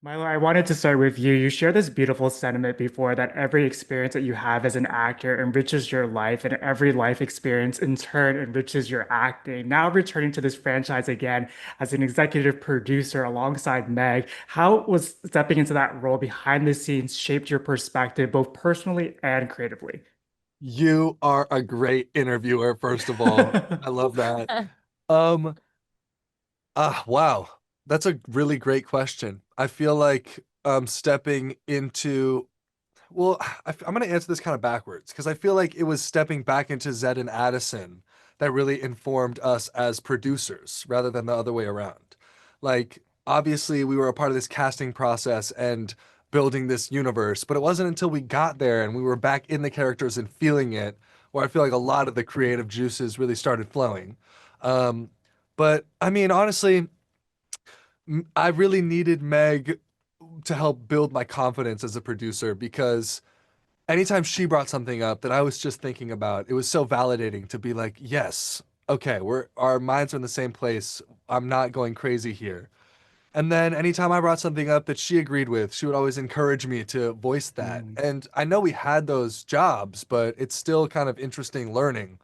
Milo, I wanted to start with you. You shared this beautiful sentiment before that every experience that you have as an actor enriches your life, and every life experience in turn enriches your acting. Now, returning to this franchise again as an executive producer alongside Meg, how was stepping into that role behind the scenes shaped your perspective, both personally and creatively? You are a great interviewer, first of all. I love that. Um, wow. That's a really great question. I feel like stepping into well, I'm going to answer this kind of backwards because I feel like it was stepping back into Zed and Addison that really informed us as producers rather than the other way around. Like, obviously, we were a part of this casting process and building this universe, but it wasn't until we got there and we were back in the characters and feeling it where I feel like a lot of the creative juices really started flowing. Um, but I mean, honestly, I really needed Meg to help build my confidence as a producer because anytime she brought something up that I was just thinking about, it was so validating to be like, yes, okay, our minds are in the same place. I'm not going crazy here. And then anytime I brought something up that she agreed with, she would always encourage me to voice that. Mm. And I know we had those jobs, but it's still kind of interesting learning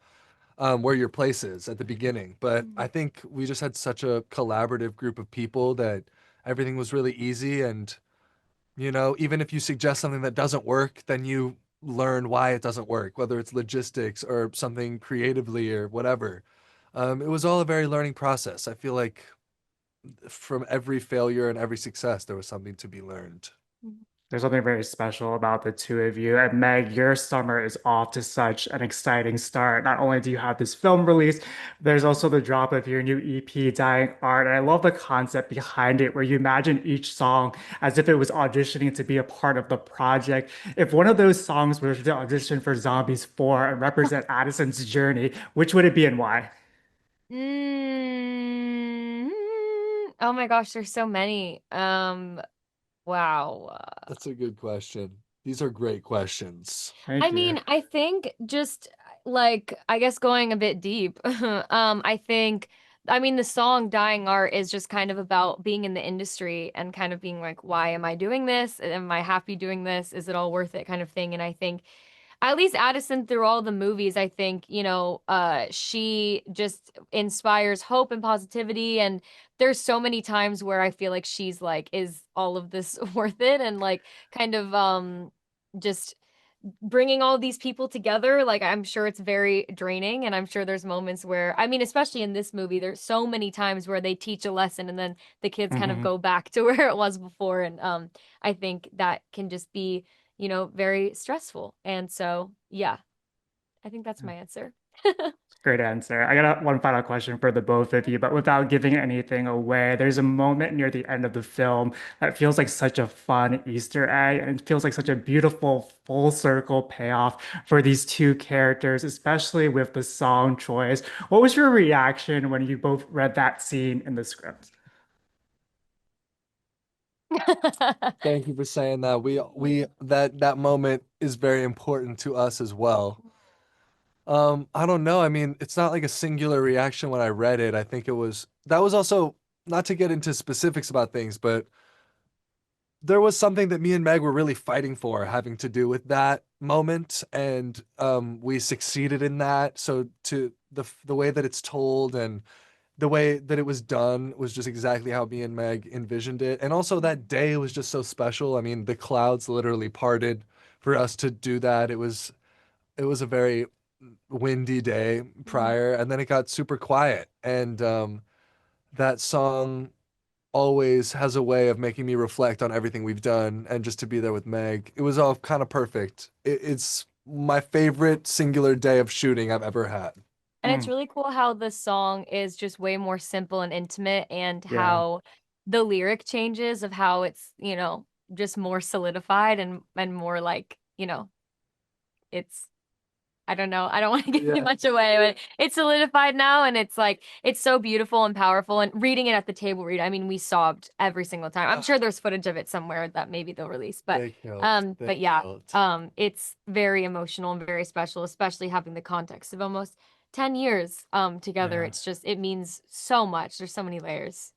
where your place is at the beginning. But I think we just had such a collaborative group of people that everything was really easy. And even if you suggest something that doesn't work, then you learn why it doesn't work, whether it's logistics or something creatively or whatever. It was all a very learning process. I feel like from every failure and every success, there was something to be learned. There's something very special about the two of you. And Meg, your summer is off to such an exciting start. Not only do you have this film release, there's also the drop of your new EP, Dying Art. And I love the concept behind it, where you imagine each song as if it was auditioning to be a part of the project. If one of those songs was to audition for Zombies 4 and represent Addison's journey, which would it be and why? Mm, oh my gosh, there's so many. Wow. That's a good question. These are great questions. Thank I you. mean, I think just like I guess going a bit deep. I mean the song Dying Art is just kind of about being in the industry and kind of being like, why am I doing this? Am I happy doing this? Is it all worth it kind of thing? And I think at least Addison through all the movies, I think, she just inspires hope and positivity. And there's so many times where I feel like she's like, is all of this worth it? And like kind of just bringing all these people together, like I'm sure it's very draining, and I'm sure there's moments where, I mean, especially in this movie, there's so many times where they teach a lesson and then the kids kind of Mhm. go back to where it was before, and I think that can just be, very stressful. And so, yeah, I think that's my answer. Great answer. I got one final question for the both of you, but without giving anything away, there's a moment near the end of the film that feels like such a fun Easter egg, and it feels like such a beautiful full circle payoff for these two characters, especially with the song choice. What was your reaction when you both read that scene in the script? Thank you for saying that. We that moment is very important to us as well. I don't know. I mean, it's not like a singular reaction when I read it. I think that was also not to get into specifics about things, but there was something that me and Meg were really fighting for having to do with that moment, and we succeeded in that. So to the way that it's told and the way that it was done was just exactly how me and Meg envisioned it. And also that day was just so special. I mean, the clouds literally parted for us to do that. It was a very windy day prior, and then it got super quiet. And that song always has a way of making me reflect on everything we've done and just to be there with Meg. It was all kind of perfect. It's my favorite singular day of shooting I've ever had. And it's really cool how the song is just way more simple and intimate, and Yeah. how the lyric changes of how it's, just more solidified and more like, it's I don't know. I don't want to give too Yeah. much away, but it's solidified now, and it's like it's so beautiful and powerful. And reading it at the table read, I mean, we sobbed every single time. I'm sure there's footage of it somewhere that maybe they'll release, but They killed. They yeah, killed. it's very emotional and very special, especially having the context of almost 10 years together. Yeah. It's just it means so much. There's so many layers.